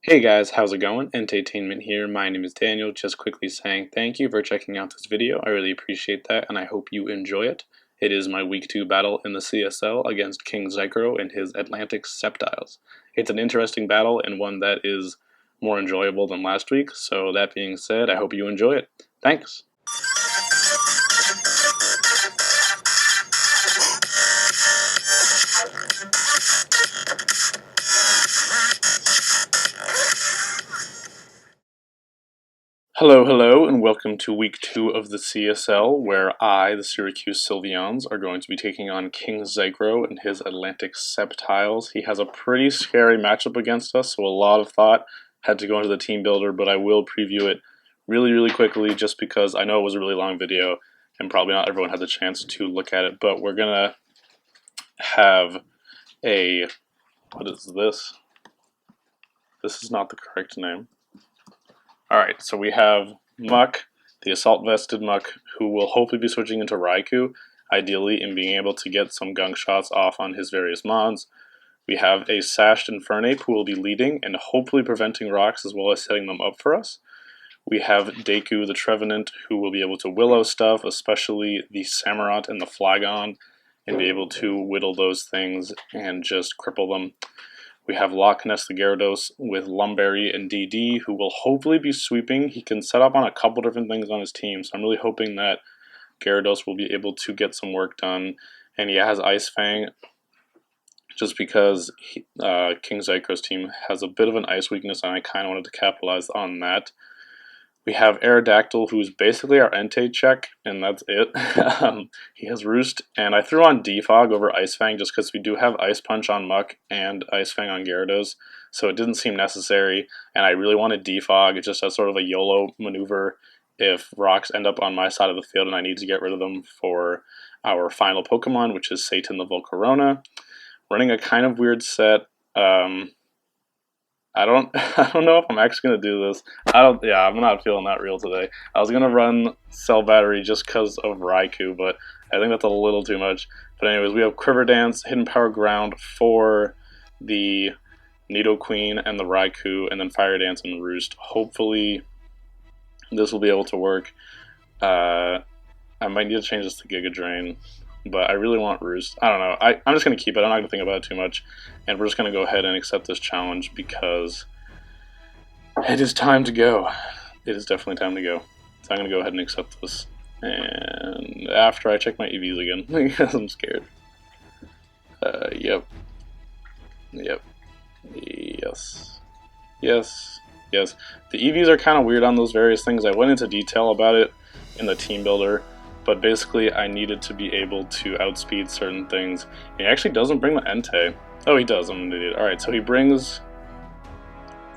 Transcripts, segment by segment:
Hey guys, how's it going? EnteiTainment here. My name is Daniel. Just quickly saying thank you for checking out this video. I really appreciate that and I hope you enjoy it. It is my week 2 battle in the CSL against KingZykro and his Atlantic Sceptiles. It's an interesting battle and one that is more enjoyable than last week, so that being said, I hope you enjoy it. Thanks! Hello, and welcome to week 2 of the CSL, where I, the Syracuse Sylveons, are going to be taking on KingZykro and his Atlantic Sceptiles. He has a pretty scary matchup against us, so a lot of thought had to go into the team builder, but I will preview it really quickly just because I know it was a really long video and probably not everyone had the chance to look at it, but we're gonna have a... what is this? This is not the correct name. Alright, so we have Muck, the Assault Vested Muck, who will hopefully be switching into Raikou, ideally in being able to get some gunk shots off on his various mods. We have a Sashed Infernape who will be leading and hopefully preventing rocks as well as setting them up for us. We have Deku the Trevenant who will be able to Willow stuff, especially the Samurott and the Flygon, and be able to whittle those things and just cripple them. We have Loch Ness the Gyarados with Lumberry and DD, who will hopefully be sweeping. He can set up on a couple different things on his team, so I'm really hoping that Gyarados will be able to get some work done. And he has Ice Fang, just because KingZykro's team has a bit of an ice weakness, and I kind of wanted to capitalize on that. We have Aerodactyl, who's basically our Entei check, and that's it. He has Roost, and I threw on Defog over Ice Fang just because we do have Ice Punch on Muck and Ice Fang on Gyarados, so it didn't seem necessary, and I really wanted Defog just as sort of a YOLO maneuver if rocks end up on my side of the field and I need to get rid of them for our final Pokemon, which is Satan the Volcarona. Running a kind of weird set. I don't know if I'm actually gonna do this. I'm not feeling that real today. I was gonna run Cell Battery just because of Raikou, but I think that's a little too much. But anyways, we have Quiver Dance, Hidden Power Ground for the Nidoqueen and the Raikou, and then Fire Dance and Roost. Hopefully this will be able to work. I might need to change this to Giga Drain, but I really want Roost. I don't know. I'm just going to keep it. I'm not going to think about it too much. And we're just going to go ahead and accept this challenge because it is time to go. It is definitely time to go. So I'm going to go ahead and accept this. And after I check my EVs again, because I'm scared. Yep. Yes. The EVs are kind of weird on those various things. I went into detail about it in the team builder. But basically, I needed to be able to outspeed certain things. He actually doesn't bring the Entei. Oh, he does. I'm an idiot. Alright, so he brings...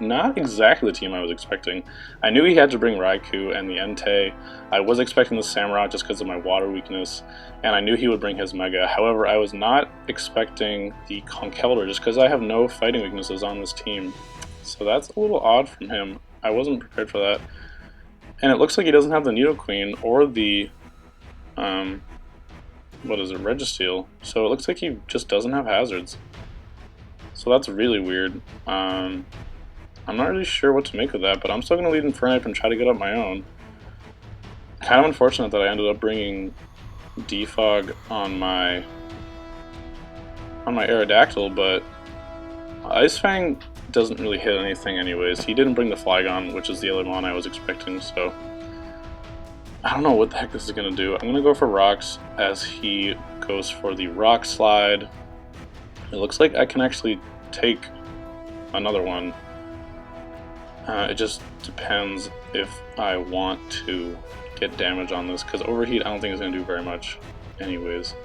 not exactly the team I was expecting. I knew he had to bring Raikou and the Entei. I was expecting the Samurott just because of my water weakness. And I knew he would bring his Mega. However, I was not expecting the Conkeldurr just because I have no fighting weaknesses on this team. So that's a little odd from him. I wasn't prepared for that. And it looks like he doesn't have the Nidoqueen or the... what is it, Registeel. So it looks like he just doesn't have hazards. So that's really weird. I'm not really sure what to make of that, but I'm still going to lead Infernape and try to get up my own. Kind of unfortunate that I ended up bringing Defog on my Aerodactyl, but Ice Fang doesn't really hit anything anyways. He didn't bring the Flygon, which is the other mon I was expecting, so... I don't know what the heck this is going to do. I'm going to go for rocks as he goes for the rock slide. It looks like I can actually take another one. It just depends if I want to get damage on this, because overheat I don't think is going to do very much anyways.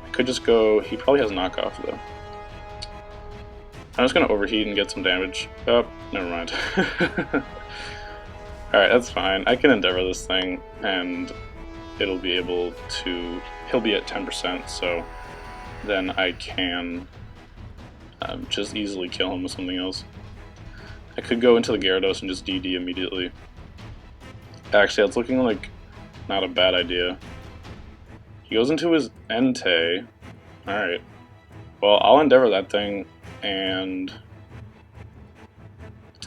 I could just go... he probably has knockoff though. I'm just going to overheat and get some damage. Oh, never mind. Alright, that's fine. I can Endeavor this thing, and it'll be able to... he'll be at 10%, so then I can just easily kill him with something else. I could go into the Gyarados and just DD immediately. Actually, that's looking like not a bad idea. He goes into his Entei. Alright. Well, I'll Endeavor that thing, and...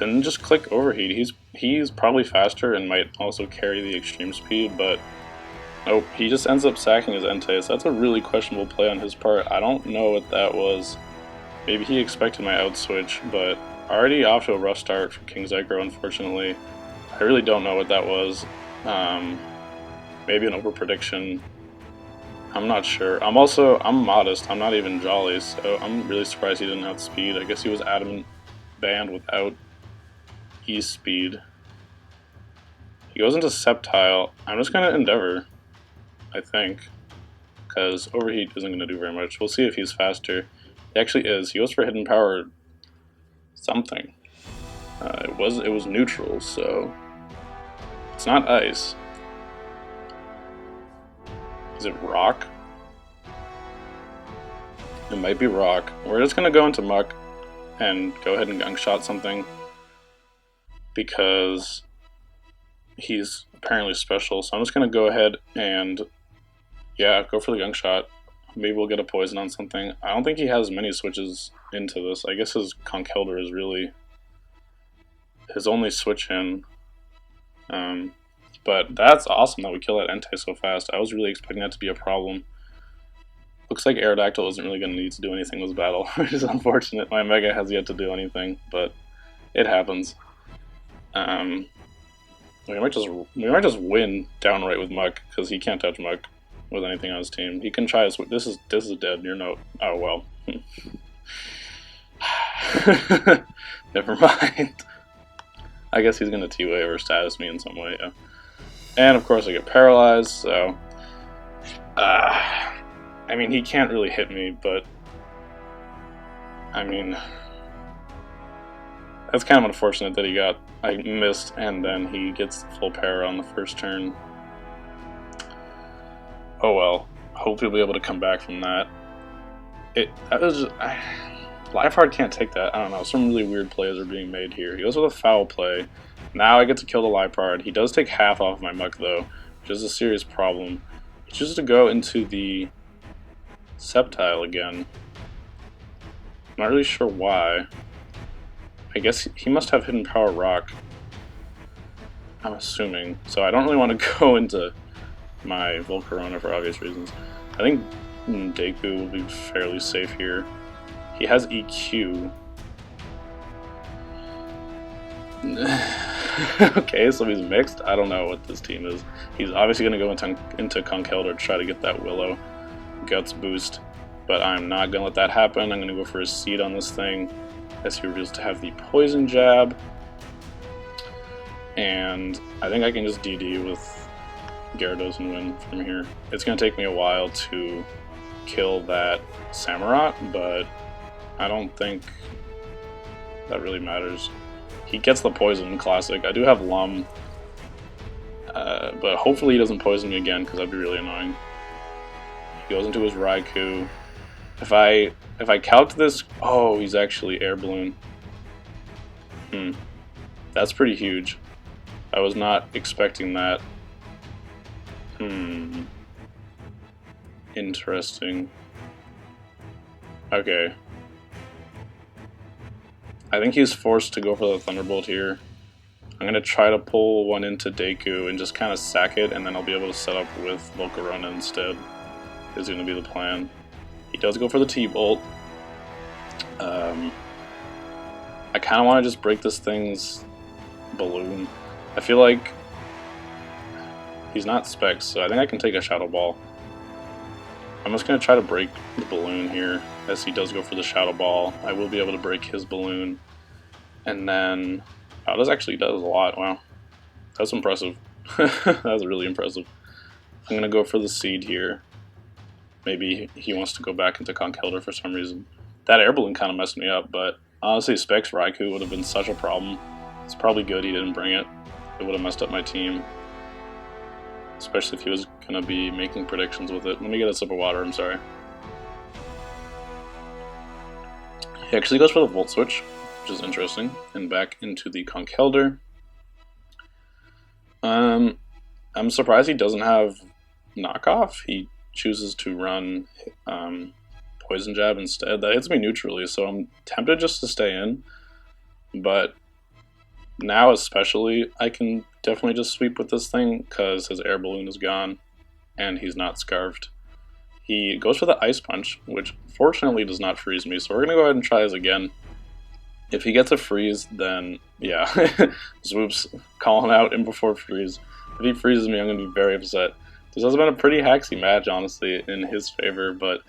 didn't just click overheat. He's probably faster and might also carry the extreme speed, but nope, he just ends up sacking his Entei, so that's a really questionable play on his part. I don't know what that was. Maybe he expected my out switch, but already off to a rough start for KingZykro, unfortunately. I really don't know what that was. Maybe an over prediction. I'm not sure. I'm modest. I'm not even jolly, so I'm really surprised he didn't have speed. I guess he was adamant banned without E-speed. He goes into Sceptile. I'm just going to Endeavor, I think, because Overheat isn't going to do very much. We'll see if he's faster. He actually is. He goes for Hidden Power something. It was neutral, so it's not Ice. Is it Rock? It might be Rock. We're just going to go into Muck and go ahead and Gunk-Shot something because he's apparently special. So I'm just going to go ahead and, yeah, go for the Gunk-Shot. Maybe we'll get a Poison on something. I don't think he has many switches into this. I guess his Conkeldurr is really his only switch in. But that's awesome that we kill that Entei so fast. I was really expecting that to be a problem. Looks like Aerodactyl isn't really going to need to do anything this battle, which is unfortunate. My Mega has yet to do anything, but it happens. We might just win downright with Muck, because he can't touch Muck with anything on his team. He can try to switch. This is dead. You're no. Oh well. Never mind. I guess he's gonna T-Wave or status me in some way. Yeah. And of course I get paralyzed. So, I mean he can't really hit me, but I mean that's kind of unfortunate that I missed, and then he gets full para on the first turn. Oh well. Hopefully we'll be able to come back from that. That was just, Lifehard can't take that. I don't know. Some really weird plays are being made here. He goes with a foul play. Now I get to kill the Lifehard. He does take half off my Muck though, which is a serious problem. He chooses to go into the Sceptile again. I'm not really sure why. I guess he must have Hidden Power Rock, I'm assuming. So I don't really want to go into my Volcarona for obvious reasons. I think Deku will be fairly safe here. He has EQ. Okay, so he's mixed. I don't know what this team is. He's obviously going to go into Conkeldurr to try to get that Willow Guts boost, but I'm not going to let that happen. I'm going to go for a Seed on this thing, as he reveals to have the Poison Jab. And I think I can just DD with Gyarados and win from here. It's going to take me a while to kill that Samurott, but I don't think that really matters. He gets the Poison, classic. I do have Lum, but hopefully he doesn't poison me again, because that'd be really annoying. He goes into his Raikou. If I calc this, oh, he's actually Air Balloon. That's pretty huge. I was not expecting that. Interesting. Okay. I think he's forced to go for the Thunderbolt here. I'm going to try to pull one into Deku and just kind of sack it, and then I'll be able to set up with Volcarona instead. Is going to be the plan. He does go for the T-Bolt. I kind of want to just break this thing's balloon. I feel like he's not Specs, so I think I can take a Shadow Ball. I'm just going to try to break the balloon here, as he does go for the Shadow Ball. I will be able to break his balloon. And then, oh, this actually does a lot. Wow. That's impressive. That's really impressive. I'm going to go for the Seed here. Maybe he wants to go back into Conkeldurr for some reason. That Air Balloon kind of messed me up, but honestly, Specs Raikou would have been such a problem. It's probably good he didn't bring it. It would have messed up my team. Especially if he was going to be making predictions with it. Let me get a sip of water, I'm sorry. He actually goes for the Volt Switch, which is interesting. And back into the Conkeldurr. I'm surprised he doesn't have Knockoff. He chooses to run Poison Jab instead. That hits me neutrally, so I'm tempted just to stay in. But now especially, I can definitely just sweep with this thing because his air balloon is gone and he's not scarfed. He goes for the Ice Punch, which fortunately does not freeze me, so we're going to go ahead and try this again. If he gets a freeze, then yeah, Swoop's calling out in before freeze. If he freezes me, I'm going to be very upset. This has been a pretty hacksy match, honestly, in his favor, but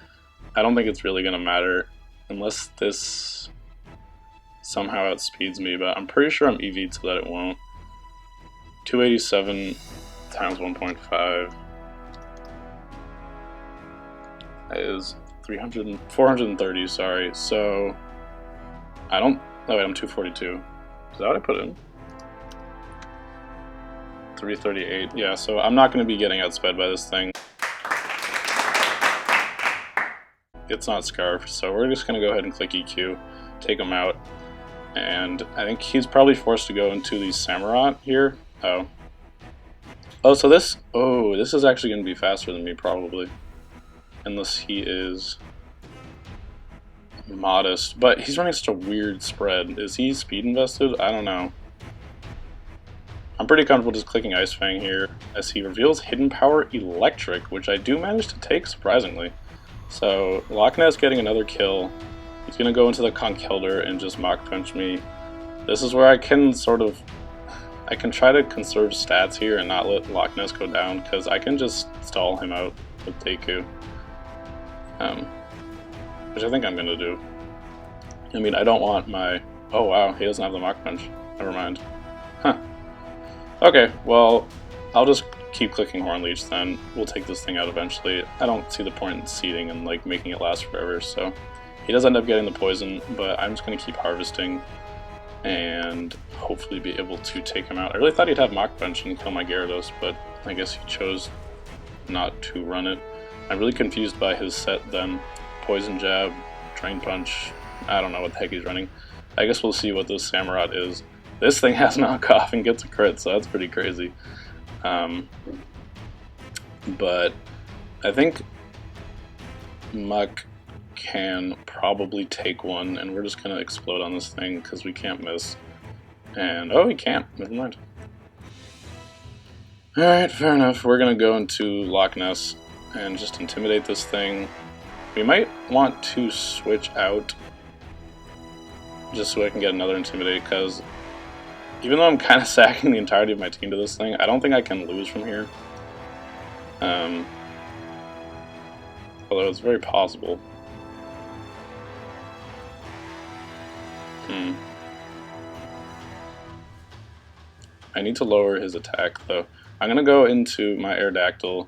I don't think it's really going to matter unless this somehow outspeeds me, but I'm pretty sure I'm EV'd so that it won't. 287 times 1.5 is 430, sorry, so I don't, oh wait, I'm 242. Is that what I put in? 338, yeah, so I'm not going to be getting outsped by this thing. It's not scarfed, so we're just going to go ahead and click EQ, take him out, and I think he's probably forced to go into the Samurott here. Oh, so this is actually going to be faster than me, probably. Unless he is modest. But he's running such a weird spread. Is he speed invested? I don't know. I'm pretty comfortable just clicking Ice Fang here as he reveals Hidden Power Electric, which I do manage to take, surprisingly. So, Loch Ness getting another kill. He's going to go into the Conkeldurr and just Mach Punch me. This is where I can I can try to conserve stats here and not let Loch Ness go down, because I can just stall him out with Deku. Which I think I'm going to do. I mean, I don't want my... Oh wow, he doesn't have the Mach Punch. Never mind. Huh. Okay, well, I'll just keep clicking Horn Leech then. We'll take this thing out eventually. I don't see the point in seeding and like making it last forever, so... He does end up getting the poison, but I'm just going to keep harvesting and hopefully be able to take him out. I really thought he'd have Mach Punch and kill my Gyarados, but I guess he chose not to run it. I'm really confused by his set then. Poison Jab, Drain Punch, I don't know what the heck he's running. I guess we'll see what this Samurott is. This thing has knockoff and gets a crit, so that's pretty crazy. But I think Muck can probably take one, and we're just going to explode on this thing because we can't miss. And, oh, he can't. Never mind. Alright, fair enough. We're going to go into Loch Ness and just intimidate this thing. We might want to switch out just so I can get another Intimidate, because even though I'm kind of sacking the entirety of my team to this thing, I don't think I can lose from here. Although it's very possible. I need to lower his attack, though. I'm going to go into my Aerodactyl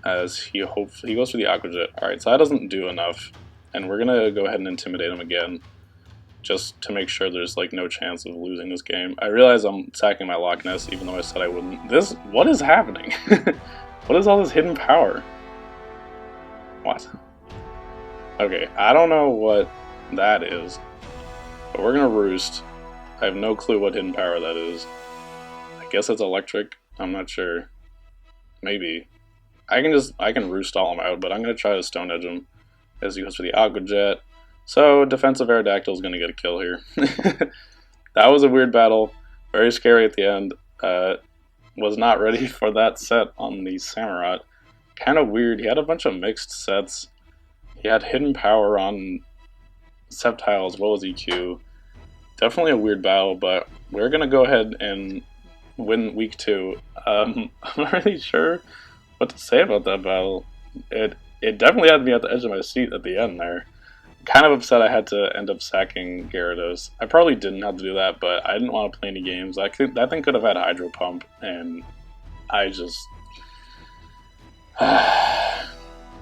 as he goes for the Aqua Jet. Alright, so that doesn't do enough. And we're going to go ahead and Intimidate him again, just to make sure there's like no chance of losing this game. I realize I'm sacking my Loch Ness, even though I said I wouldn't. What is happening? What is all this hidden power? What? Okay, I don't know what that is, but we're going to Roost. I have no clue what hidden power that is. I guess it's electric. I'm not sure. Maybe. I can Roost all him out, but I'm going to try to Stone Edge him as he goes for the Aqua Jet. So, defensive Aerodactyl is going to get a kill here. That was a weird battle. Very scary at the end. Was not ready for that set on the Samurott. Kind of weird. He had a bunch of mixed sets. He had hidden power on Sceptile as well as EQ. Definitely a weird battle, but we're going to go ahead and win week 2. I'm not really sure what to say about that battle. It definitely had me at the edge of my seat at the end there. Kind of upset I had to end up sacking Gyarados. I probably didn't have to do that, but I didn't want to play any games. That thing could have had Hydro Pump, and I just...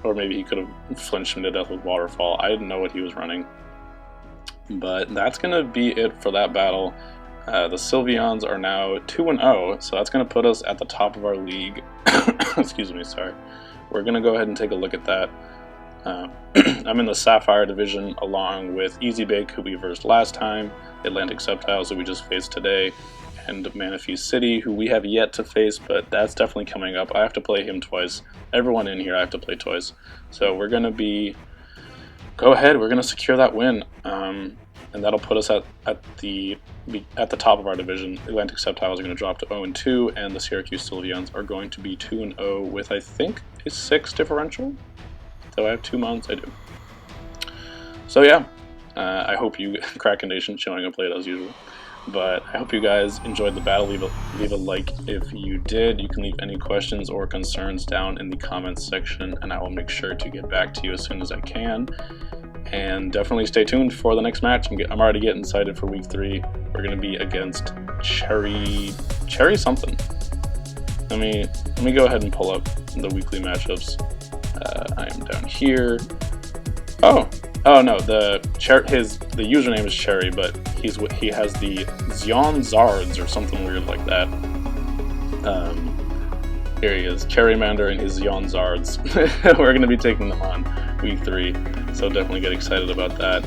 or maybe he could have flinched him to death with Waterfall. I didn't know what he was running. But that's going to be it for that battle. The Sylveons are now 2-0, so that's going to put us at the top of our league. Excuse me, sorry. We're going to go ahead and take a look at that. I'm in the Sapphire division along with Easy Bake, who we versed last time, Atlantic Sceptiles, who we just faced today, and Manaphy City, who we have yet to face, but that's definitely coming up. I have to play him twice. Everyone in here I have to play twice. So we're going to go ahead, we're going to secure that win. and that'll put us at the top of our division. Atlantic Sceptiles are going to drop to 0-2, and the Syracuse Sylveons are going to be 2-0 with, I think, a 6 differential. So I have 2 months. I do. So yeah, I hope you Krakenation showing up late as usual. But I hope you guys enjoyed the battle. Leave a like if you did. You can leave any questions or concerns down in the comments section, and I will make sure to get back to you as soon as I can. And definitely stay tuned for the next match. I'm already getting excited for week 3. We're going to be against Cherry something. Let me go ahead and pull up the weekly matchups. I am down here. Oh no, the username is Cherry, but he has the Zion Zards or something weird like that. Here he is, Cherrymander and his Zion Zards. We're going to be taking them on week 3, so definitely get excited about that.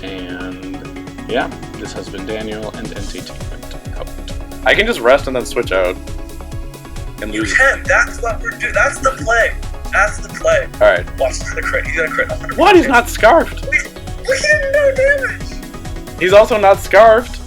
And yeah, this has been Daniel and EnteiTainment out. I can just rest and then switch out. And you can. That's what we're doing. That's the play. That's the play. Alright. Watch, he's gonna crit. He's gonna crit. 100%. What? He's not scarfed. We didn't know damage. He's also not scarfed.